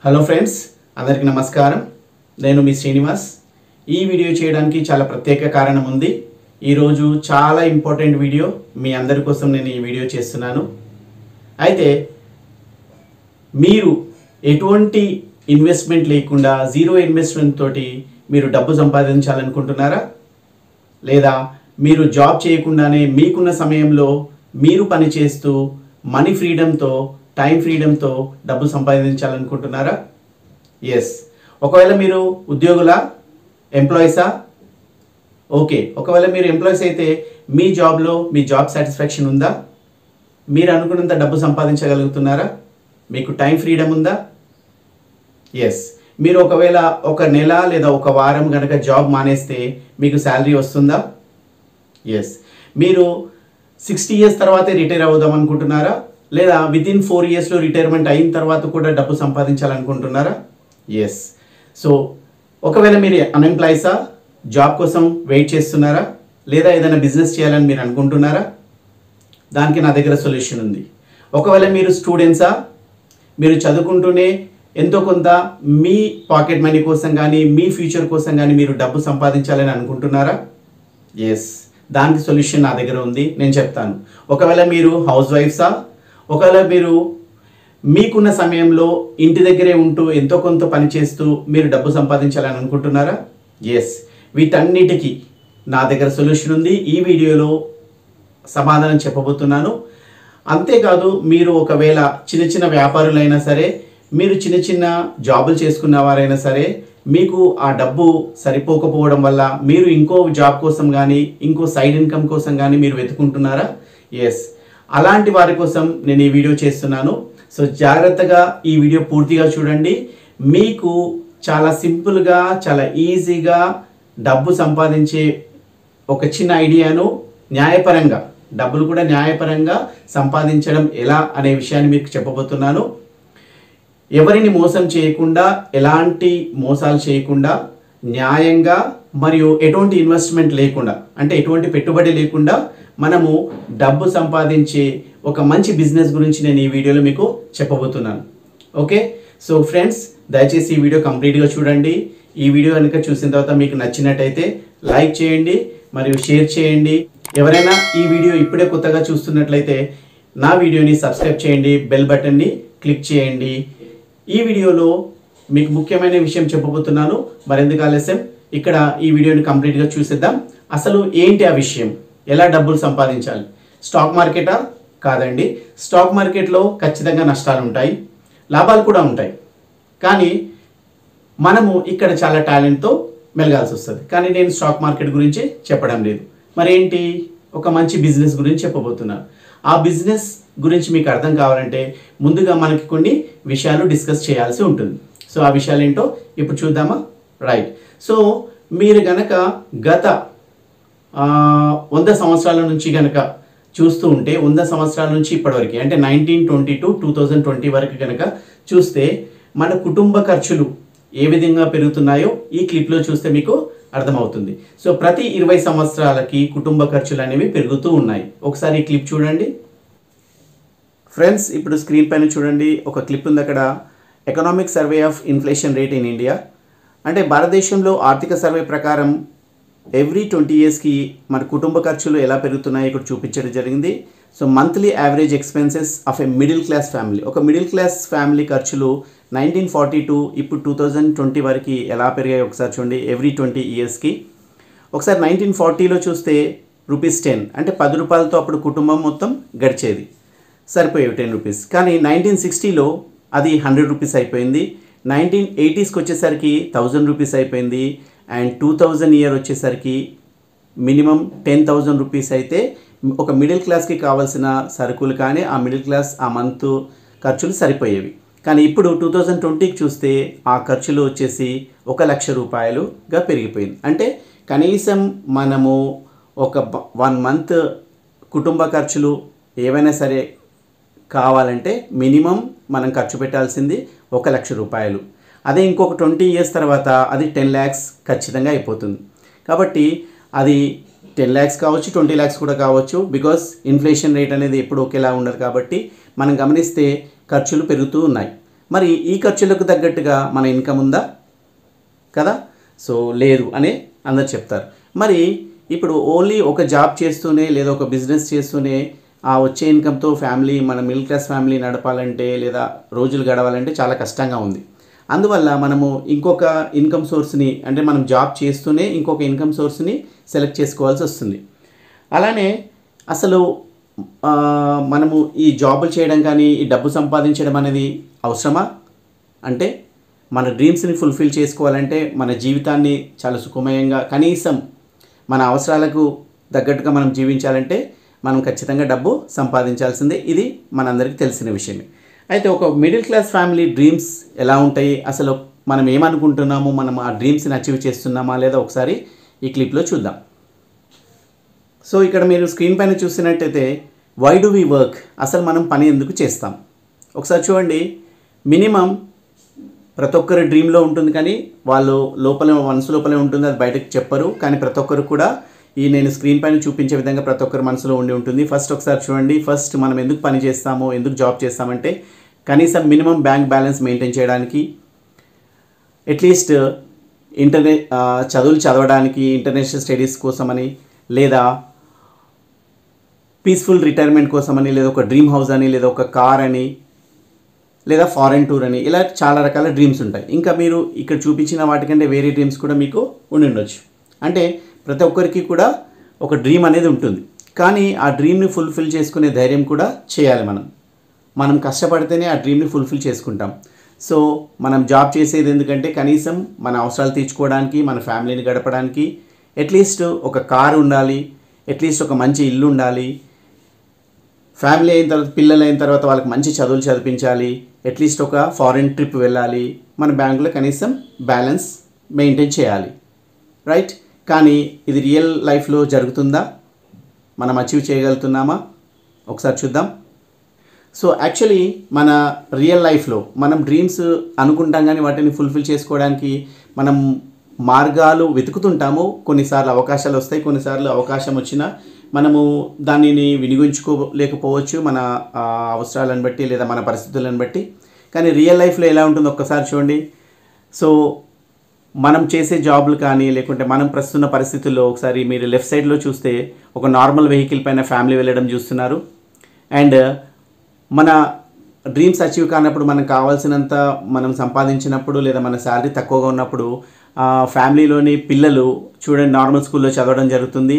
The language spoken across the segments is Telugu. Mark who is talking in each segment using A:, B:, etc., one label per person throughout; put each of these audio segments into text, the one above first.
A: హలో ఫ్రెండ్స్, అందరికీ నమస్కారం. నేను మీ శ్రీనివాస్. ఈ వీడియో చేయడానికి చాలా ప్రత్యేక కారణం ఉంది. ఈరోజు చాలా ఇంపార్టెంట్ వీడియో మీ అందరి కోసం నేను ఈ వీడియో చేస్తున్నాను. అయితే మీరు ఎటువంటి ఇన్వెస్ట్మెంట్ లేకుండా జీరో ఇన్వెస్ట్మెంట్ తోటి మీరు డబ్బు సంపాదించాలనుకుంటున్నారా? లేదా మీరు జాబ్ చేయకుండానే మీకున్న సమయంలో మీరు పని చేస్తూ మనీ ఫ్రీడమ్తో టైం ఫ్రీడమ్తో డబ్బు సంపాదించాలనుకుంటున్నారా? ఎస్. ఒకవేళ మీరు ఉద్యోగులా, ఎంప్లాయీసా? ఓకే. ఒకవేళ మీరు ఎంప్లాయీస్ అయితే మీ జాబ్లో మీ జాబ్ సాటిస్ఫాక్షన్ ఉందా? మీరు అనుకున్నంత డబ్బు సంపాదించగలుగుతున్నారా? మీకు టైం ఫ్రీడమ్ ఉందా? ఎస్. మీరు ఒకవేళ ఒక నెల లేదా ఒక వారం కనుక జాబ్ మానేస్తే మీకు శాలరీ వస్తుందా? ఎస్. మీరు 60 years తర్వాతే రిటైర్ అవుదాం అనుకుంటున్నారా? లేదా వితిన్ 4 yearsలో రిటైర్మెంట్ అయిన తర్వాత కూడా డబ్బు సంపాదించాలనుకుంటున్నారా? ఎస్. సో ఒకవేళ మీరు అన్ఎంప్లాయీసా? జాబ్ కోసం వెయిట్ చేస్తున్నారా? లేదా ఏదైనా బిజినెస్ చేయాలని మీరు అనుకుంటున్నారా? దానికి నా దగ్గర సొల్యూషన్ ఉంది. ఒకవేళ మీరు స్టూడెంట్సా? మీరు చదువుకుంటూనే ఎంతో కొంత మీ పాకెట్ మనీ కోసం కానీ మీ ఫ్యూచర్ కోసం కానీ మీరు డబ్బు సంపాదించాలని అనుకుంటున్నారా? ఎస్. దానికి సొల్యూషన్ నా దగ్గర ఉంది, నేను చెప్తాను. ఒకవేళ మీరు హౌస్ వైఫ్సా? ఒకవేళ మీరు మీకున్న సమయంలో ఇంటి దగ్గరే ఉంటూ ఎంతో కొంత పని చేస్తూ మీరు డబ్బు సంపాదించాలని అనుకుంటున్నారా? ఎస్. వీటన్నిటికీ నా దగ్గర సొల్యూషన్ ఉంది. ఈ వీడియోలో సమాధానం చెప్పబోతున్నాను. అంతేకాదు, మీరు ఒకవేళ చిన్న చిన్న వ్యాపారులైనా సరే, మీరు చిన్న చిన్న జాబులు చేసుకున్న వారైనా సరే, మీకు ఆ డబ్బు సరిపోకపోవడం వల్ల మీరు ఇంకో జాబ్ కోసం కానీ ఇంకో సైడ్ ఇన్కమ్ కోసం కానీ మీరు వెతుకుంటున్నారా? ఎస్. అలాంటి వారి కోసం నేను ఈ వీడియో చేస్తున్నాను. సో జాగ్రత్తగా ఈ వీడియో పూర్తిగా చూడండి. మీకు చాలా సింపుల్గా, చాలా ఈజీగా డబ్బు సంపాదించే ఒక చిన్న ఐడియాను న్యాయపరంగా, డబ్బులు కూడా న్యాయపరంగా సంపాదించడం ఎలా అనే విషయాన్ని మీకు చెప్పబోతున్నాను. ఎవరిని మోసం చేయకుండా, ఎలాంటి మోసాలు చేయకుండా, న్యాయంగా మరియు ఎటువంటి ఇన్వెస్ట్మెంట్ లేకుండా, అంటే ఎటువంటి పెట్టుబడి లేకుండా మనము డబ్బు సంపాదించే ఒక మంచి బిజినెస్ గురించి నేను ఈ వీడియోలో మీకు చెప్పబోతున్నాను. ఓకే. సో ఫ్రెండ్స్, దయచేసి ఈ వీడియో కంప్లీట్గా చూడండి. ఈ వీడియో కనుక చూసిన తర్వాత మీకు నచ్చినట్టయితే లైక్ చేయండి మరియు షేర్ చేయండి. ఎవరైనా ఈ వీడియో ఇప్పుడే కొత్తగా చూస్తున్నట్లయితే నా వీడియోని సబ్స్క్రైబ్ చేయండి, బెల్ బటన్ని క్లిక్ చేయండి. ఈ వీడియోలో మీకు ముఖ్యమైన విషయం చెప్పబోతున్నాను. మరెందుకు ఆలస్యం, ఇక్కడ ఈ వీడియోని కంప్లీట్గా చూసేద్దాం. అసలు ఏంటి ఆ విషయం? ఎలా డబ్బులు సంపాదించాలి? స్టాక్ మార్కెటా? కాదండి. స్టాక్ మార్కెట్లో ఖచ్చితంగా నష్టాలు ఉంటాయి, లాభాలు కూడా ఉంటాయి. కానీ మనము ఇక్కడ చాలా టాలెంట్తో మెలగాల్సి వస్తుంది. కానీ నేను స్టాక్ మార్కెట్ గురించి చెప్పడం లేదు. మరేంటి? ఒక మంచి బిజినెస్ గురించి చెప్పబోతున్నాను. ఆ బిజినెస్ గురించి మీకు అర్థం కావాలంటే ముందుగా మనకి కొన్ని విషయాలు డిస్కస్ చేయాల్సి ఉంటుంది. సో ఆ విషయాలు ఏంటో ఇప్పుడు చూద్దామా? రైట్. సో మీరు గనక గత 100 సంవత్సరాల నుంచి కనుక చూస్తూ ఉంటే, 100 సంవత్సరాల నుంచి ఇప్పటివరకు, అంటే 1920 to 2020 వరకు కనుక చూస్తే మన కుటుంబ ఖర్చులు ఏ విధంగా పెరుగుతున్నాయో ఈ క్లిప్లో చూస్తే మీకు అర్థమవుతుంది. సో ప్రతి 20 సంవత్సరాలకి కుటుంబ ఖర్చులు అనేవి పెరుగుతూ ఉన్నాయి. ఒకసారి ఈ క్లిప్ చూడండి ఫ్రెండ్స్. ఇప్పుడు స్క్రీన్ పైన చూడండి, ఒక క్లిప్ ఉంది అక్కడ. Economic survey of inflation rate in India, అంటే భారతదేశంలో ఆర్థిక సర్వే ప్రకారం ఎవ్రీ 20 yearsకి మన కుటుంబ ఖర్చులు ఎలా పెరుగుతున్నాయో ఇక్కడ చూపించడం జరిగింది. So monthly average expenses of a middle class family, ఒక మిడిల్ క్లాస్ ఫ్యామిలీ ఖర్చులు 1942 ఇప్పుడు 2020 వరకు ఎలా పెరిగాయి ఒకసారి చూడండి. ఎవ్రీ 20 yearsకి ఒకసారి 1940లో చూస్తే ₹10, అంటే 10 రూపాయలతో అప్పుడు కుటుంబం మొత్తం గడిచేది, సరిపోయేవి 10 రూపీస్. కానీ 1960లో అది 100 రూపీస్ అయిపోయింది. 1980స్కి వచ్చేసరికి 1000 రూపీస్ అయిపోయింది. అండ్ 2000 year వచ్చేసరికి మినిమం 10,000 రూపీస్ అయితే ఒక మిడిల్ క్లాస్కి కావాల్సిన సరుకులు కానీ ఆ మిడిల్ క్లాస్ ఆ మంత్ ఖర్చులు సరిపోయేవి. కానీ ఇప్పుడు 2020కి చూస్తే ఆ ఖర్చులు వచ్చేసి 1,00,000 రూపాయలుగా పెరిగిపోయింది. అంటే కనీసం మనము ఒక 1 month కుటుంబ ఖర్చులు ఏవైనా సరే కావాలంటే మినిమం మనం ఖర్చు పెట్టాల్సింది 1,00,000 రూపాయలు. అదే ఇంకొక 20 years తర్వాత అది 10 lakhs ఖచ్చితంగా అయిపోతుంది. కాబట్టి అది 10 lakhs కావచ్చు, 20 lakhs కూడా కావచ్చు. బికాస్ ఇన్ఫ్లేషన్ రేట్ అనేది ఎప్పుడు ఒకేలా ఉండదు. కాబట్టి మనం గమనిస్తే ఖర్చులు పెరుగుతూ ఉన్నాయి. మరి ఈ ఖర్చులకు తగ్గట్టుగా మన ఇన్కమ్ ఉందా కదా? సో లేదు అని అందరు చెప్తారు. మరి ఇప్పుడు ఓన్లీ ఒక జాబ్ చేస్తూనే లేదా ఒక బిజినెస్ చేస్తూనే ఆ వచ్చే ఇన్కమ్తో ఫ్యామిలీ, మన మిడిల్ క్లాస్ ఫ్యామిలీ నడపాలంటే లేదా రోజులు గడవాలంటే చాలా కష్టంగా ఉంది. అందువల్ల మనము ఇంకొక ఇన్కమ్ సోర్స్ని, అంటే మనం జాబ్ చేస్తూనే ఇంకొక ఇన్కమ్ సోర్స్ని సెలెక్ట్ చేసుకోవాల్సి వస్తుంది. అలానే అసలు మనము ఈ జాబులు చేయడం కానీ ఈ డబ్బు సంపాదించడం అనేది అవసరమా? అంటే మన డ్రీమ్స్ని ఫుల్ఫిల్ చేసుకోవాలంటే, మన జీవితాన్ని చాలా సుఖమయంగా కనీసం మన అవసరాలకు తగ్గట్టుగా మనం జీవించాలంటే మనం ఖచ్చితంగా డబ్బు సంపాదించాల్సిందే. ఇది మనందరికీ తెలిసిన విషయమే. అయితే ఒక మిడిల్ క్లాస్ ఫ్యామిలీ డ్రీమ్స్ ఎలా ఉంటాయి, అసలు మనం ఏమనుకుంటున్నాము, మనం ఆ డ్రీమ్స్ని అచీవ్ చేస్తున్నామా లేదా ఒకసారి ఈ క్లిప్లో చూద్దాం. సో ఇక్కడ మీరు స్క్రీన్ పైన చూసినట్టయితే వై డు వి వర్క్, అసలు మనం పని ఎందుకు చేస్తాం ఒకసారి చూడండి. మినిమం ప్రతి ఒక్కరి డ్రీమ్లో ఉంటుంది, కానీ వాళ్ళు మనసు లోపలే ఉంటుంది, అది బయటకు చెప్పరు. కానీ ప్రతి ఒక్కరు కూడా నేను స్క్రీన్ పైన చూపించే విధంగా ప్రతి ఒక్కరి మనసులో ఉండి ఉంటుంది. ఫస్ట్ ఒకసారి చూడండి. ఫస్ట్ మనం ఎందుకు పని చేస్తామో, ఎందుకు జాబ్ చేస్తామంటే కనీసం మినిమం బ్యాంక్ బ్యాలెన్స్ మెయింటైన్ చేయడానికి, అట్లీస్ట్ చదువులు చదవడానికి, ఇంటర్నేషనల్ స్టడీస్ కోసమని, లేదా పీస్ఫుల్ రిటైర్మెంట్ కోసమని, లేదా ఒక డ్రీమ్ హౌస్ అని, లేదా ఒక కార్ అని, లేదా ఫారెన్ టూర్ అని, ఇలా చాలా రకాల డ్రీమ్స్ ఉంటాయి. ఇంకా మీరు ఇక్కడ చూపించిన వాటికంటే వేరే డ్రీమ్స్ కూడా మీకు ఉండి ఉండొచ్చు. అంటే ప్రతి ఒక్కరికి కూడా ఒక డ్రీమ్ అనేది ఉంటుంది. కానీ ఆ డ్రీమ్ని ఫుల్ఫిల్ చేసుకునే ధైర్యం కూడా చేయాలి. మనం కష్టపడితేనే ఆ డ్రీమ్ని ఫుల్ఫిల్ చేసుకుంటాం. సో మనం జాబ్ చేసేది ఎందుకంటే కనీసం మన అవసరాలు తీర్చుకోవడానికి, మన ఫ్యామిలీని గడపడానికి, అట్లీస్ట్ ఒక కారు ఉండాలి, అట్లీస్ట్ ఒక మంచి ఇల్లు ఉండాలి, ఫ్యామిలీ అయిన తర్వాత, పిల్లలు అయిన తర్వాత వాళ్ళకి మంచి చదువులు చదివించాలి, అట్లీస్ట్ ఒక ఫారిన్ ట్రిప్ వెళ్ళాలి, మన బ్యాంకులో కనీసం బ్యాలెన్స్ మెయింటైన్ చేయాలి, రైట్? కానీ ఇది రియల్ లైఫ్లో జరుగుతుందా? మనం అచీవ్ చేయగలుగుతున్నామా? ఒకసారి చూద్దాం. సో యాక్చువల్లీ మన రియల్ లైఫ్లో మనం డ్రీమ్స్ అనుకుంటాం, కానీ వాటిని ఫుల్ఫిల్ చేసుకోవడానికి మనం మార్గాలు వెతుకుతుంటాము. కొన్నిసార్లు అవకాశాలు వస్తాయి, కొన్నిసార్లు అవకాశం వచ్చినా మనము దానిని వినియోగించుకోలేకపోవచ్చు, మన అవసరాలను బట్టి లేదా మన పరిస్థితులను బట్టి. కానీ రియల్ లైఫ్లో ఎలా ఉంటుందో ఒక్కసారి చూడండి. సో మనం చేసే జాబ్లు కానీ, లేకుంటే మనం ప్రస్తుత పరిస్థితుల్లో ఒకసారి మీరు లెఫ్ట్ సైడ్లో చూస్తే ఒక నార్మల్ వెహికల్ పైన ఫ్యామిలీ వెళ్ళడం చూస్తున్నారు. అండ్ మన డ్రీమ్స్ అచీవ్ కానప్పుడు, మనకు కావాల్సినంత మనం సంపాదించినప్పుడు, లేదా మన శాలరీ తక్కువగా ఉన్నప్పుడు ఫ్యామిలీలోని పిల్లలు చూడండి నార్మల్ స్కూల్లో చదవడం జరుగుతుంది.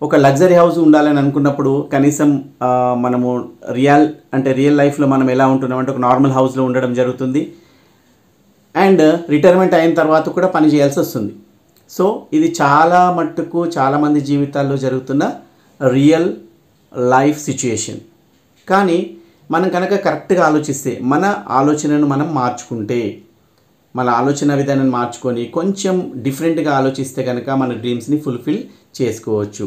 A: ఒక లగ్జరీ హౌస్ ఉండాలని అనుకున్నప్పుడు కనీసం మనము రియల్ లైఫ్లో మనం ఎలా ఉంటున్నామంటే ఒక నార్మల్ హౌస్లో ఉండడం జరుగుతుంది. అండ్ రిటైర్మెంట్ అయిన తర్వాత కూడా పని చేయాల్సి వస్తుంది. సో ఇది చాలా మట్టుకు చాలామంది జీవితాల్లో జరుగుతున్న రియల్ లైఫ్ సిచ్యుయేషన్. కానీ మనం కనుక కరెక్ట్గా ఆలోచిస్తే, మన ఆలోచనను మనం మార్చుకుంటే, మన ఆలోచన విధానాన్ని మార్చుకొని కొంచెం డిఫరెంట్గా ఆలోచిస్తే కనుక మన డ్రీమ్స్ని ఫుల్ఫిల్ చేసుకోవచ్చు.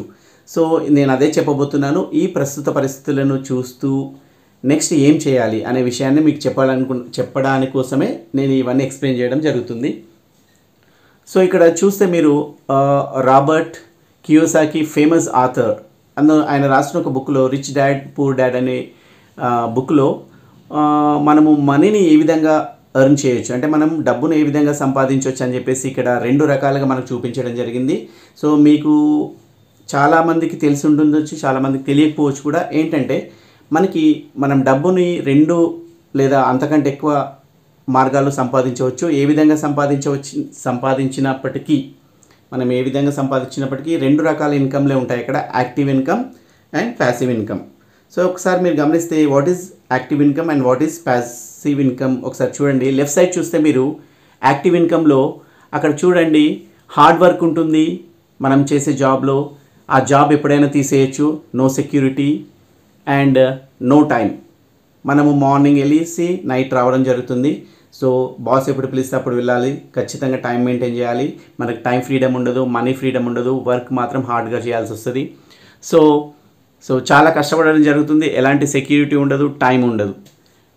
A: సో నేను అదే చెప్పబోతున్నాను. ఈ ప్రస్తుత పరిస్థితులను చూస్తూ నెక్స్ట్ ఏం చేయాలి అనే విషయాన్ని మీకు చెప్పడానికి కోసమే నేను ఇవన్నీ ఎక్స్ప్లెయిన్ చేయడం జరుగుతుంది. సో ఇక్కడ చూస్తే మీరు రాబర్ట్ కియోసాకి ఫేమస్ ఆథర్ ఆయన రాసిన ఒక బుక్లో రిచ్ డాడ్ పూర్ డాడ్ అనే బుక్లో మనము మనీని ఏ విధంగా ఎర్న్ చేయొచ్చు, అంటే మనం డబ్బును ఏ విధంగా సంపాదించవచ్చు అని చెప్పేసి ఇక్కడ 2 రకాలుగా మనకు చూపించడం జరిగింది. సో మీకు చాలామందికి తెలిసి ఉంటుండొచ్చు, చాలామందికి తెలియకపోవచ్చు కూడా. ఏంటంటే మనం డబ్బుని 2 లేదా అంతకంటే ఎక్కువ మార్గాలు సంపాదించవచ్చు. ఏ విధంగా సంపాదించినప్పటికీ 2 రకాల ఇన్కమ్లే ఉంటాయి ఇక్కడ, active income and passive income. So ఒకసారి మీరు గమనిస్తే what is active income and what is passive income ఒకసారి చూడండి. లెఫ్ట్ సైడ్ చూస్తే మీరు యాక్టివ్ ఇన్కమ్లో అక్కడ చూడండి హార్డ్ వర్క్ ఉంటుంది మనం చేసే జాబ్లో. ఆ జాబ్ ఎప్పుడైనా తీసేయచ్చు, no security and no time. మనము మార్నింగ్ వెళ్ళేసి నైట్ రావడం జరుగుతుంది. సో బాస్ ఎప్పుడు పిలిస్తే అప్పుడు వెళ్ళాలి, ఖచ్చితంగా టైం మెయింటైన్ చేయాలి. మనకు టైం ఫ్రీడమ్ ఉండదు, మనీ ఫ్రీడమ్ ఉండదు, వర్క్ మాత్రం హార్డ్గా చేయాల్సి వస్తుంది. సో చాలా కష్టపడడం జరుగుతుంది, ఎలాంటి సెక్యూరిటీ ఉండదు, టైం ఉండదు,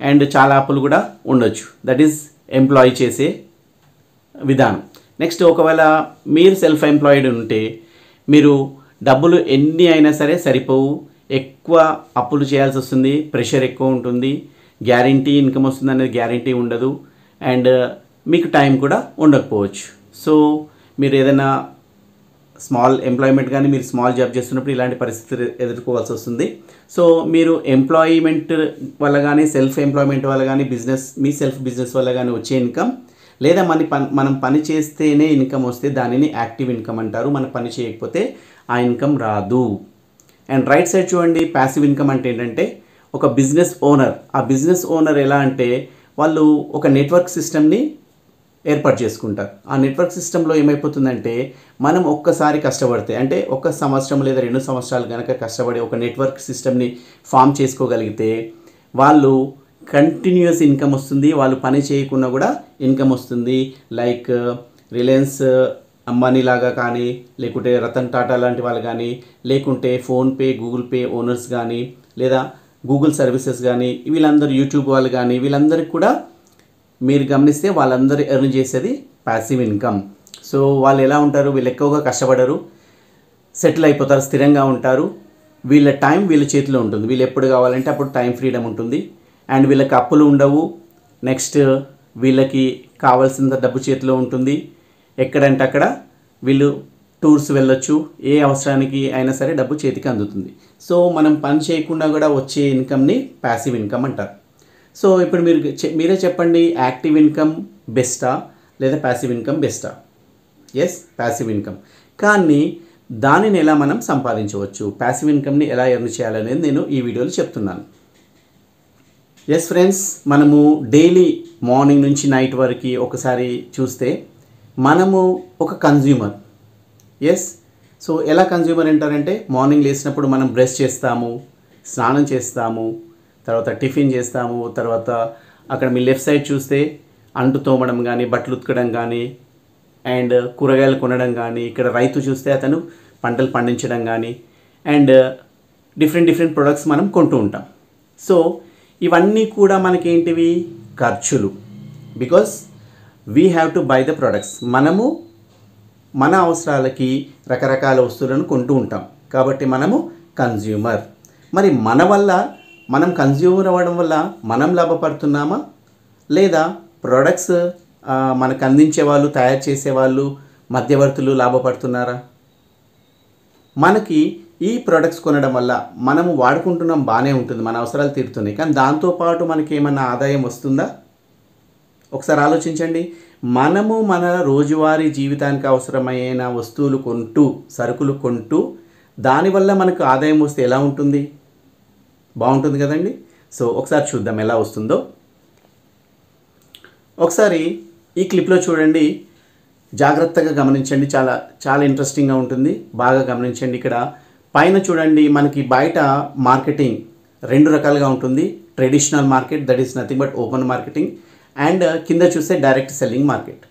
A: అండ్ చాలా అప్పులు కూడా ఉండొచ్చు. దట్ ఈజ్ ఎంప్లాయీ చేసే విధానం. నెక్స్ట్ ఒకవేళ మీరు సెల్ఫ్ ఎంప్లాయిడ్ ఉంటే మీరు డబ్బులు ఎన్ని అయినా సరే సరిపోవు, ఎక్కువ అప్పులు చేయాల్సి వస్తుంది, ప్రెషర్ ఎక్కువ ఉంటుంది, గ్యారంటీ ఇన్కమ్ వస్తుంది అనేది గ్యారంటీ ఉండదు, అండ్ మీకు టైం కూడా ఉండకపోవచ్చు. సో మీరు ఏదైనా స్మాల్ ఎంప్లాయ్మెంట్ కానీ మీరు స్మాల్ జాబ్ చేస్తున్నప్పుడు ఇలాంటి పరిస్థితి ఎదుర్కోవాల్సి వస్తుంది. సో మీరు ఎంప్లాయ్మెంట్ వల్ల కానీ సెల్ఫ్ ఎంప్లాయ్మెంట్ వల్ల కానీ మీ సెల్ఫ్ బిజినెస్ వల్ల కానీ వచ్చే ఇన్కమ్, లేదా మనం పని చేస్తేనే ఇన్కమ్ వస్తే దానిని యాక్టివ్ ఇన్కమ్ అంటారు. మనం పని చేయకపోతే ఆ ఇన్కమ్ రాదు. అండ్ రైట్ సైడ్ చూడండి, ప్యాసివ్ ఇన్కమ్ అంటే ఏంటంటే ఒక బిజినెస్ ఓనర్. ఆ బిజినెస్ ఓనర్ ఎలా అంటే వాళ్ళు ఒక నెట్వర్క్ సిస్టమ్ని ఏర్పాటు చేసుకుంటారు. ఆ నెట్వర్క్ సిస్టంలో ఏమైపోతుందంటే మనం ఒక్కసారి కష్టపడితే, అంటే ఒక సంవత్సరం లేదా 2 సంవత్సరాలు కనుక కష్టపడి ఒక నెట్వర్క్ సిస్టమ్ని ఫామ్ చేసుకోగలిగితే వాళ్ళు కంటిన్యూస్ ఇన్కమ్ వస్తుంది. వాళ్ళు పని చేయకుండా కూడా ఇన్కమ్ వస్తుంది. లైక్ రిలయన్స్ అంబానీ లాగా కానీ, లేకుంటే రతన్ టాటా లాంటి వాళ్ళు కానీ, లేకుంటే ఫోన్పే గూగుల్ పే ఓనర్స్ కానీ, లేదా గూగుల్ సర్వీసెస్ కానీ, వీళ్ళందరూ యూట్యూబ్ వాళ్ళు కానీ, వీళ్ళందరికీ కూడా మీరు గమనిస్తే వాళ్ళందరూ ఎర్న్ చేసేది ప్యాసివ్ ఇన్కమ్. సో వాళ్ళు ఎలా ఉంటారు, వీళ్ళు ఎక్కువగా కష్టపడరు, సెటిల్ అయిపోతారు, స్థిరంగా ఉంటారు. వీళ్ళ టైం వీళ్ళ చేతిలో ఉంటుంది. వీళ్ళు ఎప్పుడు కావాలంటే అప్పుడు టైం ఫ్రీడమ్ ఉంటుంది. అండ్ వీళ్ళకి అప్పులు ఉండవు. నెక్స్ట్ వీళ్ళకి కావాల్సినంత డబ్బు చేతిలో ఉంటుంది. ఎక్కడంటే అక్కడ వీళ్ళు టూర్స్ వెళ్ళొచ్చు. ఏ అవసరానికి అయినా సరే డబ్బు చేతికి అందుతుంది. సో మనం పని చేయకుండా కూడా వచ్చే ఇన్కమ్ని ప్యాసివ్ ఇన్కమ్ అంటారు. సో ఇప్పుడు మీరే చెప్పండి, యాక్టివ్ ఇన్కమ్ బెస్టా లేదా ప్యాసివ్ ఇన్కమ్ బెస్టా? Yes, passive income. కానీ దానిని ఎలా మనం సంపాదించవచ్చు, ప్యాసివ్ ఇన్కమ్ని ఎలా ఎర్న్ చేయాలనేది నేను ఈ వీడియోలో చెప్తున్నాను. ఎస్ ఫ్రెండ్స్, మనము డైలీ మార్నింగ్ నుంచి నైట్ వరకు ఒకసారి చూస్తే మనము ఒక కన్జ్యూమర్. ఎస్, సో ఎలా కన్జ్యూమర్ అంటారంటే మార్నింగ్ లేచినప్పుడు మనం బ్రష్ చేస్తాము, స్నానం చేస్తాము, తర్వాత టిఫిన్ చేస్తాము, తర్వాత అక్కడ మీ లెఫ్ట్ సైడ్ చూస్తే అంటు తోమడం కానీ, బట్టలు ఉతకడం కానీ, అండ్ కూరగాయలు కొనడం కానీ, ఇక్కడ రైతు చూస్తే అతను పంటలు పండించడం కానీ, అండ్ డిఫరెంట్ ప్రొడక్ట్స్ మనం కొంటూ ఉంటాం. సో ఇవన్నీ కూడా మనకేంటివి, ఖర్చులు. Because we have to buy the products. మనము మన అవసరాలకి రకరకాల వస్తువులను కొంటూ ఉంటాం కాబట్టి మనము కన్జ్యూమర్. మరి మనం కన్జ్యూమర్ అవ్వడం వల్ల మనం లాభపడుతున్నామా, లేదా ప్రొడక్ట్స్ మనకు అందించే వాళ్ళు, తయారు చేసేవాళ్ళు, మధ్యవర్తులు లాభపడుతున్నారా? మనకి ఈ ప్రొడక్ట్స్ కొనడం వల్ల మనము వాడుకుంటున్నాం, బాగానే ఉంటుంది, మన అవసరాలు తీరుతున్నాయి, కానీ దాంతోపాటు మనకి ఏమన్నా ఆదాయం వస్తుందా? ఒకసారి ఆలోచించండి. మనము మన రోజువారీ జీవితానికి అవసరమైన వస్తువులు కొంటూ, సరుకులు కొంటూ, దానివల్ల మనకు ఆదాయం వస్తే ఎలా ఉంటుంది? బాగుంటుంది కదండి. సో ఒకసారి చూద్దాం ఎలా వస్తుందో. ఒకసారి ఈ క్లిప్లో చూడండి, జాగ్రత్తగా గమనించండి, చాలా చాలా ఇంట్రెస్టింగ్గా ఉంటుంది, బాగా గమనించండి. ఇక్కడ పైన చూడండి, మనకి బయట మార్కెటింగ్ 2 రకాలుగా ఉంటుంది. Traditional market, that is nothing but open marketing, and కింద చూస్తే డైరెక్ట్ సెల్లింగ్ మార్కెట్.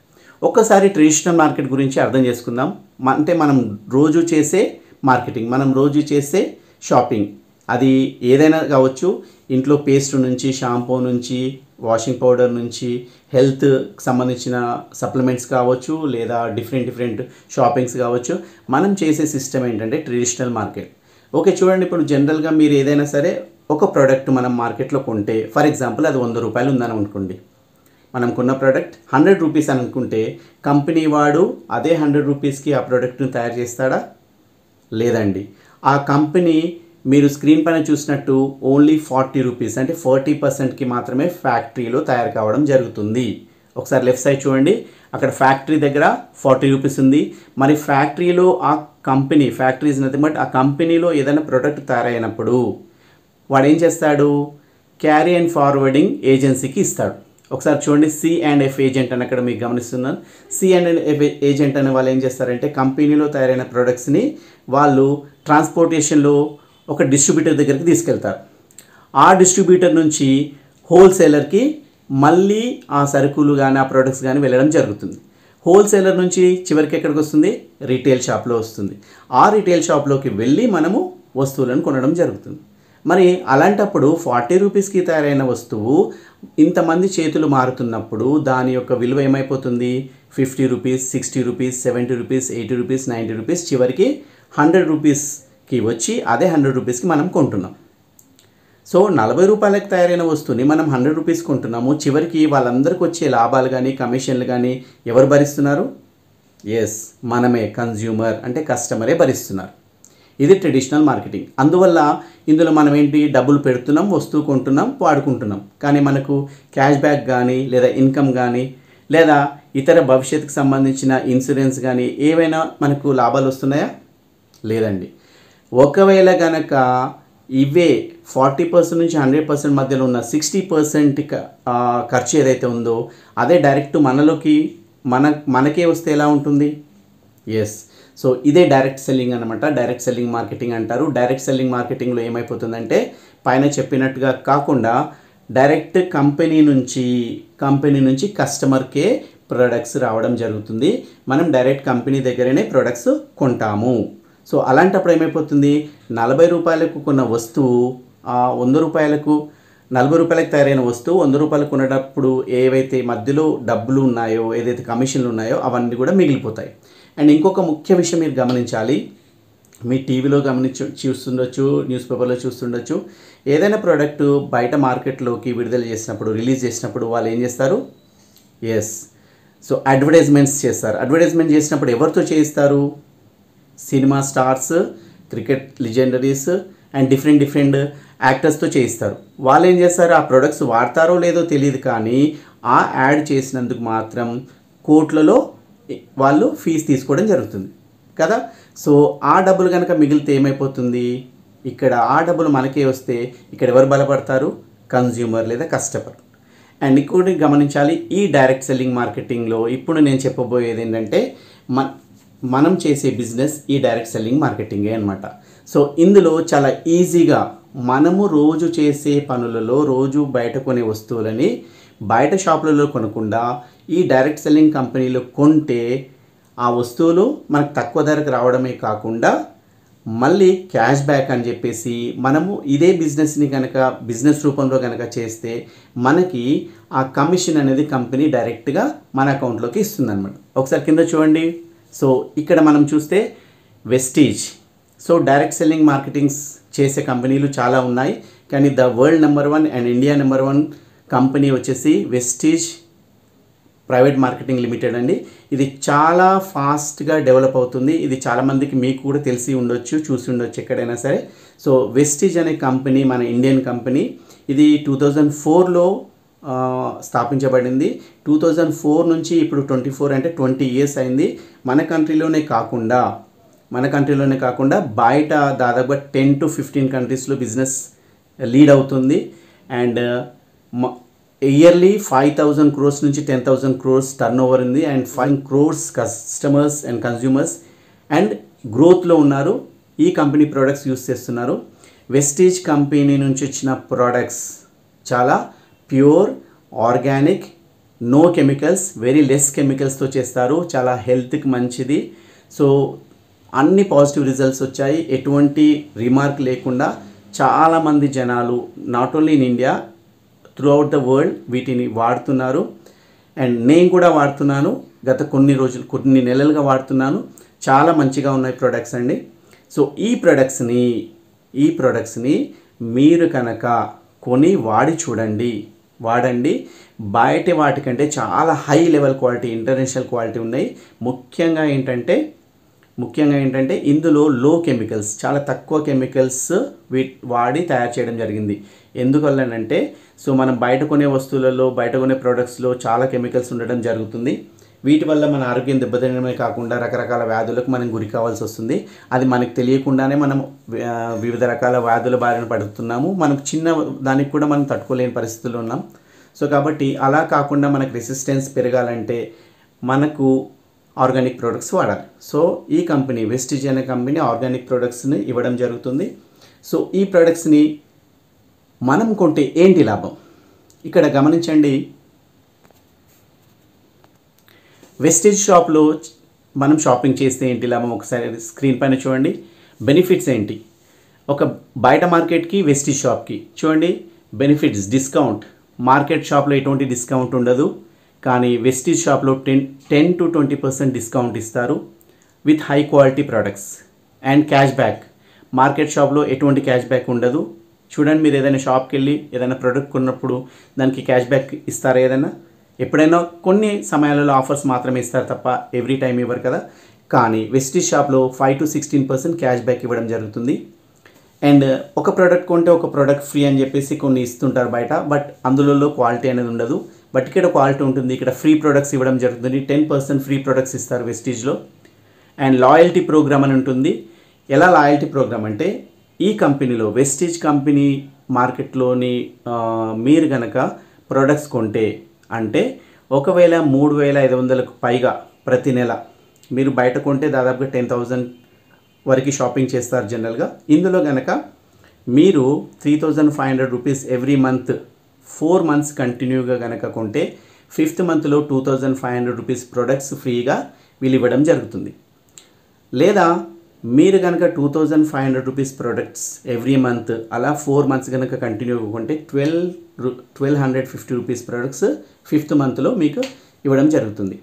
A: ఒక్కసారి ట్రెడిషనల్ మార్కెట్ గురించి అర్థం చేసుకుందాం. అంటే మనం రోజు చేసే మార్కెటింగ్, మనం రోజు చేసే షాపింగ్, అది ఏదైనా కావచ్చు. ఇంట్లో పేస్ట్ నుంచి, షాంపూ నుంచి, వాషింగ్ పౌడర్ నుంచి, హెల్త్ సంబంధించిన సప్లిమెంట్స్ కావచ్చు, లేదా డిఫరెంట్ షాపింగ్స్ కావచ్చు. మనం చేసే సిస్టమ్ ఏంటంటే ట్రెడిషనల్ మార్కెట్. ఓకే, చూడండి, ఇప్పుడు జనరల్గా మీరు ఏదైనా సరే ఒక ప్రోడక్ట్ మనం మార్కెట్లో కొంటే, ఫర్ ఎగ్జాంపుల్ అది 100 రూపాయలు ఉందని అనుకోండి. మనం కొన్న ప్రోడక్ట్ 100 రూపీస్ అని అనుకుంటే, కంపెనీ వాడు అదే 100 రూపీస్కి ఆ ప్రోడక్ట్ను తయారు చేస్తాడా? లేదండి. ఆ కంపెనీ మీరు స్క్రీన్ పైన చూసినట్టు ఓన్లీ 40 రూపీస్, అంటే 40%కి మాత్రమే ఫ్యాక్టరీలో తయారు కావడం జరుగుతుంది. ఒకసారి లెఫ్ట్ సైడ్ చూడండి, అక్కడ ఫ్యాక్టరీ దగ్గర 40 రూపీస్ ఉంది. మరి ఫ్యాక్టరీలో ఆ కంపెనీ, ఫ్యాక్టరీస్ నథింగ్ బట్ ఆ కంపెనీలో ఏదైనా ప్రోడక్ట్ తయారైనప్పుడు వాడు ఏం చేస్తాడు, క్యారీ అండ్ ఫార్వర్డింగ్ ఏజెన్సీకి ఇస్తాడు. ఒకసారి చూడండి, C&F ఏజెంట్ అని అక్కడ మీకు గమనిస్తున్నాను. C&F ఏజెంట్ అనే వాళ్ళు ఏం చేస్తారంటే కంపెనీలో తయారైన ప్రొడక్ట్స్ని వాళ్ళు ట్రాన్స్పోర్టేషన్లో ఒక డిస్ట్రిబ్యూటర్ దగ్గరికి తీసుకెళ్తారు. ఆ డిస్ట్రిబ్యూటర్ నుంచి హోల్సేలర్కి మళ్ళీ ఆ సరుకులు కానీ ఆ ప్రొడక్ట్స్ కానీ వెళ్ళడం జరుగుతుంది. హోల్సేలర్ నుంచి చివరికి ఎక్కడికి వస్తుంది, రీటైల్ షాప్లో వస్తుంది. ఆ రీటైల్ షాప్లోకి వెళ్ళి మనము వస్తువులను కొనడం జరుగుతుంది. మరి అలాంటప్పుడు 40 రూపీస్కి తయారైన వస్తువు ఇంతమంది చేతులు మారుతున్నప్పుడు దాని యొక్క విలువ ఏమైపోతుంది, 50 rupees, 60 rupees, 70 rupees, 80 rupees, 90 rupees, చివరికి 100 రూపీస్కి వచ్చి అదే 100 రూపీస్కి మనం కొంటున్నాం. సో 40 రూపాయలకు తయారైన వస్తువుని మనం 100 రూపీస్ కొంటున్నాము. చివరికి వాళ్ళందరికీ వచ్చే లాభాలు కానీ కమిషన్లు కానీ ఎవరు భరిస్తున్నారు? ఎస్, మనమే, కన్జ్యూమర్ అంటే కస్టమరే భరిస్తున్నారు. ఇది ట్రెడిషనల్ మార్కెటింగ్. అందువల్ల ఇందులో మనం ఏంటి, డబ్బులు పెడుతున్నాం, వస్తువు కొంటున్నాం, వాడుకుంటున్నాం. కానీ మనకు క్యాష్ బ్యాక్ కానీ లేదా ఇన్కమ్ కానీ లేదా ఇతర భవిష్యత్తుకు సంబంధించిన ఇన్సూరెన్స్ కానీ ఏవైనా మనకు లాభాలు వస్తున్నాయా? లేదండి. ఒకవేళ కనుక ఇవే 40% నుంచి 100% మధ్యలో ఉన్న 60% ఖర్చు ఏదైతే ఉందో అదే డైరెక్ట్ మనలోకి మనకే వస్తే ఎలా ఉంటుంది? ఎస్. సో ఇదే డైరెక్ట్ సెల్లింగ్ అనమాట. డైరెక్ట్ సెల్లింగ్ మార్కెటింగ్ అంటారు. డైరెక్ట్ సెల్లింగ్ మార్కెటింగ్లో ఏమైపోతుందంటే పైన చెప్పినట్టుగా కాకుండా డైరెక్ట్ కంపెనీ నుంచి కస్టమర్కే ప్రొడక్ట్స్ రావడం జరుగుతుంది. మనం డైరెక్ట్ కంపెనీ దగ్గరనే ప్రొడక్ట్స్ కొంటాము. సో అలాంటప్పుడు ఏమైపోతుంది, 40 రూపాయలకు కొన్న వస్తువు 100 రూపాయలకు, 40 రూపాయలకు తయారైన వస్తువు 100 రూపాయలకు కొనేటప్పుడు ఏవైతే మధ్యలో డబ్బులు ఉన్నాయో, ఏదైతే కమిషన్లు ఉన్నాయో అవన్నీ కూడా మిగిలిపోతాయి. అండ్ ఇంకొక ముఖ్య విషయం మీరు గమనించాలి. మీ టీవీలో చూస్తుండొచ్చు, న్యూస్ పేపర్లో చూస్తుండొచ్చు. ఏదైనా ప్రోడక్ట్ బయట మార్కెట్లోకి విడుదల చేసినప్పుడు, రిలీజ్ చేసినప్పుడు వాళ్ళు ఏం చేస్తారు? ఎస్. సో అడ్వర్టైజ్మెంట్స్ చేస్తారు. అడ్వర్టైజ్మెంట్ చేసినప్పుడు ఎవరితో చేయిస్తారు? Cinema stars, cricket legendaries and different యాక్టర్స్తో చేయిస్తారు. వాళ్ళు ఏం చేస్తారు? ఆ ప్రొడక్ట్స్ వాడతారో లేదో తెలియదు, కానీ ఆ యాడ్ చేసినందుకు మాత్రం కోట్లలో వాళ్ళు ఫీజు తీసుకోవడం జరుగుతుంది కదా. సో ఆ డబ్బులు కనుక మిగిలితే ఏమైపోతుంది? ఇక్కడ ఆ డబ్బులు మనకే వస్తే ఇక్కడ ఎవరు బలపడతారు? కన్జ్యూమర్ లేదా కస్టమర్. అండ్ ఇంకోటి గమనించాలి, ఈ డైరెక్ట్ సెల్లింగ్ మార్కెటింగ్లో ఇప్పుడు నేను చెప్పబోయేది ఏంటంటే మనం చేసే బిజినెస్ ఈ డైరెక్ట్ సెల్లింగ్ మార్కెటింగే అనమాట. సో ఇందులో చాలా ఈజీగా మనము రోజు చేసే పనులలో, రోజు బయట కొనే వస్తువులని బయట షాపులలో కొనకుండా ఈ డైరెక్ట్ సెల్లింగ్ కంపెనీలో కొంటే ఆ వస్తువులు మనకు తక్కువ ధరకు రావడమే కాకుండా మళ్ళీ క్యాష్ బ్యాక్ అని చెప్పేసి మనము ఇదే బిజినెస్ని కనుక బిజినెస్ రూపంలో కనుక చేస్తే మనకి ఆ కమిషన్ అనేది కంపెనీ డైరెక్ట్గా మన అకౌంట్లోకి ఇస్తుంది అనమాట. ఒకసారి కింద చూడండి. సో ఇక్కడ మనం చూస్తే Vestige. So direct selling marketings చేసే కంపెనీలు చాలా ఉన్నాయి, కానీ the world number 1 and India number 1 company వచ్చేసి వెస్టీజ్ ప్రైవేట్ మార్కెటింగ్ లిమిటెడ్ అండి. ఇది చాలా ఫాస్ట్గా డెవలప్ అవుతుంది. ఇది చాలామందికి మీకు కూడా తెలిసి ఉండొచ్చు, చూసి ఉండొచ్చు ఎక్కడైనా సరే. సో వెస్టీజ్ అనే కంపెనీ మన ఇండియన్ కంపెనీ. ఇది 2004లో స్థాపించబడింది. 2004 నుంచి ఇప్పుడు 24 అంటే 20 years అయింది. మన కంట్రీలోనే కాకుండా బయట దాదాపుగా 10 to 15 కంట్రీస్లో బిజినెస్ లీడ్ అవుతుంది. అండ్ ఇయర్లీ 5,000 crores నుంచి 10,000 crores టర్న్ ఓవర్ ఉంది. And 5 crores customers and consumers and గ్రోత్లో ఉన్నారు. ఈ కంపెనీ ప్రోడక్ట్స్ యూస్ చేస్తున్నారు. వెస్టీజ్ కంపెనీ నుంచి వచ్చిన ప్రోడక్ట్స్ చాలా pure, organic, no chemicals, very less కెమికల్స్తో చేస్తారు. చాలా హెల్త్కి మంచిది. సో అన్ని పాజిటివ్ రిజల్ట్స్ వచ్చాయి. ఎటువంటి రిమార్క్ లేకుండా చాలామంది జనాలు not only in India, throughout the world వీటిని వాడుతున్నారు. అండ్ నేను కూడా వాడుతున్నాను. గత కొన్ని నెలలుగా వాడుతున్నాను. చాలా మంచిగా ఉన్నాయి ప్రొడక్ట్స్ అండి. సో ఈ ప్రొడక్ట్స్ని మీరు కనుక కొని వాడండి. బయట వాటికంటే చాలా high level quality, international quality ఉన్నాయి. ముఖ్యంగా ఏంటంటే ఇందులో లో కెమికల్స్, చాలా తక్కువ కెమికల్స్ వాడి తయారు చేయడం జరిగింది. ఎందువల్లనంటే సో మనం బయట కొనే వస్తువులలో, బయట కొనే ప్రోడక్ట్స్లో చాలా కెమికల్స్ ఉండడం జరుగుతుంది. వీటి వల్ల మన ఆరోగ్యం దెబ్బతినడమే కాకుండా రకరకాల వ్యాధులకు మనం గురి కావాల్సి వస్తుంది. అది మనకు తెలియకుండానే మనం వివిధ రకాల వ్యాధుల బారిన పడుతున్నాము. మనకు చిన్న దానికి కూడా మనం తట్టుకోలేని పరిస్థితుల్లో ఉన్నాం. సో కాబట్టి అలా కాకుండా మనకు రెసిస్టెన్స్ పెరగాలంటే మనకు ఆర్గానిక్ ప్రోడక్ట్స్ వాడాలి. సో ఈ కంపెనీ వెస్టీజ్ అనే కంపెనీ ఆర్గానిక్ ప్రోడక్ట్స్ని ఇవ్వడం జరుగుతుంది. సో ఈ ప్రోడక్ట్స్ని మనం కొంటే ఏంటి లాభం? ఇక్కడ గమనించండి. వెస్టీజ్ షాప్లో మనం షాపింగ్ చేస్తే ఏంటి లాభం? ఒకసారి స్క్రీన్ పైన చూడండి. బెనిఫిట్స్ ఏంటి? ఒక బయట మార్కెట్కి వెస్టీజ్ షాప్కి చూడండి. Benefits, discount. మార్కెట్ షాప్లో ఎటువంటి డిస్కౌంట్ ఉండదు, కానీ వెస్టీజ్ షాప్లో 10 to 20% డిస్కౌంట్ ఇస్తారు with high quality products. And cash back. Market షాప్లో ఎటువంటి క్యాష్ బ్యాక్ ఉండదు, చూడండి, మీరు ఏదైనా షాప్కి వెళ్ళి ఏదైనా ప్రోడక్ట్ కొన్నప్పుడు దానికి క్యాష్ బ్యాక్ ఇస్తారా? ఏదైనా ఎప్పుడైనా కొన్ని సమయాలలో ఆఫర్స్ మాత్రమే ఇస్తారు తప్ప ఎవ్రీ టైం ఇవ్వరు కదా. కానీ వెస్టీజ్ షాప్లో 5 to 16% క్యాష్ బ్యాక్ ఇవ్వడం జరుగుతుంది. అండ్ ఒక ప్రోడక్ట్ కొంటే ఒక ప్రోడక్ట్ ఫ్రీ అని చెప్పేసి కొన్ని ఇస్తుంటారు బయట, బట్ అందులో క్వాలిటీ అనేది ఉండదు. బట్ ఇక్కడ క్వాలిటీ ఉంటుంది. ఇక్కడ ఫ్రీ ప్రొడక్ట్స్ ఇవ్వడం జరుగుతుంది. 10% ఫ్రీ ప్రొడక్ట్స్ ఇస్తారు వెస్టీజ్లో. అండ్ లాయల్టీ ప్రోగ్రామ్ అని ఉంటుంది. ఎలా లాయల్టీ ప్రోగ్రామ్ అంటే, ఈ కంపెనీలో వెస్టీజ్ కంపెనీ మార్కెట్లోని మీరు కనుక ప్రొడక్ట్స్ కొంటే, అంటే ఒకవేళ 3,500కు పైగా ప్రతి నెల మీరు బయట కొంటే దాదాపుగా 10,000 వరకు షాపింగ్ చేస్తారు జనరల్గా. ఇందులో కనుక మీరు 3,500 రూపీస్ ఎవ్రీ మంత్ 4 మంత్స్ కంటిన్యూగా కనుక కొంటే 5th మంత్లో 2,500 రూపీస్ ప్రొడక్ట్స్ ఫ్రీగా వీళ్ళు ఇవ్వడం జరుగుతుంది. లేదా మీరు కనుక 2,500 రూపీస్ ప్రొడక్ట్స్ ఎవ్రీ మంత్ అలా 4 మంత్స్ కనుక కంటిన్యూగా కొంటే 1,250 రూపీస్ ప్రొడక్ట్స్ 5th మంత్లో మీకు ఇవ్వడం జరుగుతుంది.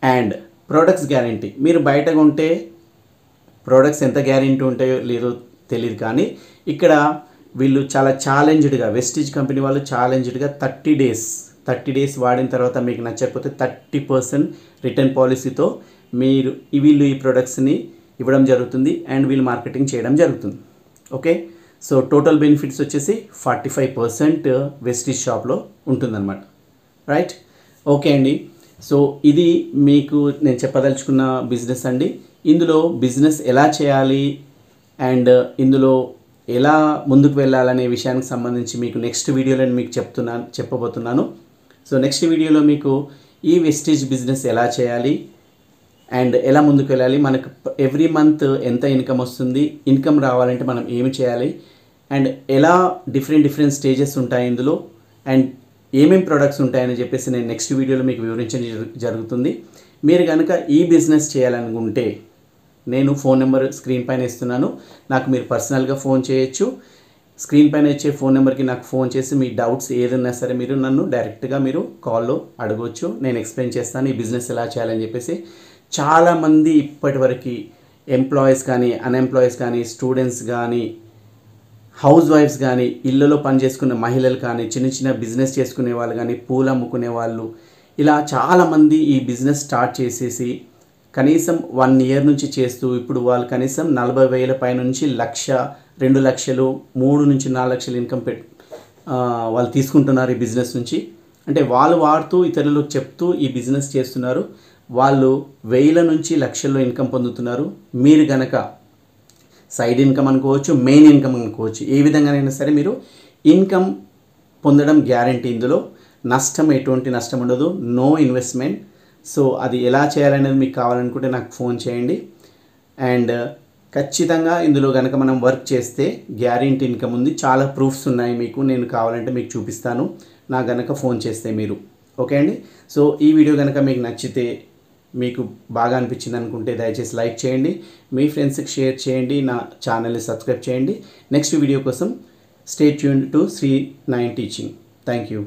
A: అండ్ ప్రొడక్ట్స్ గ్యారంటీ, మీరు బయట కొంటే ప్రోడక్ట్స్ ఎంత గ్యారెంటీ ఉంటాయో లేదో తెలియదు, కానీ ఇక్కడ వీళ్ళు చాలా ఛాలెంజ్డ్గా, వెస్టీజ్ కంపెనీ వాళ్ళు ఛాలెంజ్డ్గా 30 డేస్ వాడిన తర్వాత మీకు నచ్చకపోతే 30% రిటర్న్ పాలసీతో వీళ్ళు ఈ ప్రొడక్ట్స్ని ఇవ్వడం జరుగుతుంది. అండ్ వీళ్ళు మార్కెటింగ్ చేయడం జరుగుతుంది. ఓకే, సో టోటల్ బెనిఫిట్స్ వచ్చేసి 45% వెస్టీజ్ షాప్లో ఉంటుందన్నమాట. రైట్, ఓకే అండి. సో ఇది మీకు నేను చెప్పదలుచుకున్న బిజినెస్ అండి. ఇందులో బిజినెస్ ఎలా చేయాలి అండ్ ఇందులో ఎలా ముందుకు వెళ్ళాలనే విషయానికి సంబంధించి మీకు నెక్స్ట్ వీడియోలో మీకు చెప్పబోతున్నాను. సో నెక్స్ట్ వీడియోలో మీకు ఈ వెస్టీజ్ బిజినెస్ ఎలా చేయాలి అండ్ ఎలా ముందుకు వెళ్ళాలి, మనకు ఎవ్రీ మంత్ ఎంత ఇన్కమ్ వస్తుంది, ఇన్కమ్ రావాలంటే మనం ఏమి చేయాలి, అండ్ ఎలా డిఫరెంట్ స్టేజెస్ ఉంటాయి ఇందులో, అండ్ ఏమేమి ప్రొడక్ట్స్ ఉంటాయని చెప్పేసి నేను నెక్స్ట్ వీడియోలో మీకు వివరించడం జరుగుతుంది. మీరు కనుక ఈ బిజినెస్ చేయాలనుకుంటే నేను ఫోన్ నెంబర్ స్క్రీన్ పైన ఇస్తున్నాను. నాకు మీరు పర్సనల్గా ఫోన్ చేయొచ్చు. స్క్రీన్ పైన ఇచ్చే ఫోన్ నెంబర్కి నాకు ఫోన్ చేసి మీ డౌట్స్ ఏదైనా సరే మీరు నన్ను డైరెక్ట్గా మీరు కాల్లో అడగవచ్చు. నేను ఎక్స్ప్లెయిన్ చేస్తాను ఈ బిజినెస్ ఎలా చేయాలని చెప్పేసి. చాలామంది ఇప్పటివరకు ఎంప్లాయీస్ కానీ, అన్ఎంప్లాయీస్ కానీ, స్టూడెంట్స్ కానీ, హౌస్ వైఫ్స్ కానీ, ఇళ్ళలో పనిచేసుకునే మహిళలు కానీ, చిన్న బిజినెస్ చేసుకునే వాళ్ళు కానీ, పూలు అమ్ముకునే వాళ్ళు, ఇలా చాలామంది ఈ బిజినెస్ స్టార్ట్ చేసేసి కనీసం 1 year నుంచి చేస్తూ ఇప్పుడు వాళ్ళు కనీసం 40,000 పై నుంచి 1,00,000, 2 లక్షలు, 3 నుంచి 4 లక్షలు ఇన్కమ్ వాళ్ళు తీసుకుంటున్నారు ఈ బిజినెస్ నుంచి. అంటే వాళ్ళు వాడుతూ ఇతరులకు చెప్తూ ఈ బిజినెస్ చేస్తున్నారు. వాళ్ళు 1,000 నుంచి లక్షల్లో ఇన్కమ్ పొందుతున్నారు. మీరు కనుక సైడ్ ఇన్కమ్ అనుకోవచ్చు, మెయిన్ ఇన్కమ్ అనుకోవచ్చు, ఏ విధంగానైనా సరే మీరు ఇన్కమ్ పొందడం గ్యారంటీ. ఇందులో ఎటువంటి నష్టం ఉండదు, నో ఇన్వెస్ట్మెంట్. సో అది ఎలా చేయాలనేది మీకు కావాలనుకుంటే నాకు ఫోన్ చేయండి. అండ్ ఖచ్చితంగా ఇందులో కనుక మనం వర్క్ చేస్తే గ్యారంటీ ఇన్కమ్ ఉంది. చాలా ప్రూఫ్స్ ఉన్నాయి మీకు, నేను కావాలంటే మీకు చూపిస్తాను నాకు కనుక ఫోన్ చేస్తే మీరు. ఓకే అండి. సో ఈ వీడియో కనుక మీకు నచ్చితే, మీకు బాగా అనిపించింది అనుకుంటే దయచేసి లైక్ చేయండి, మీ ఫ్రెండ్స్కి షేర్ చేయండి, నా ఛానల్ని సబ్స్క్రైబ్ చేయండి. నెక్స్ట్ వీడియో కోసం stay tuned to Sri 9 Teaching. Thank you.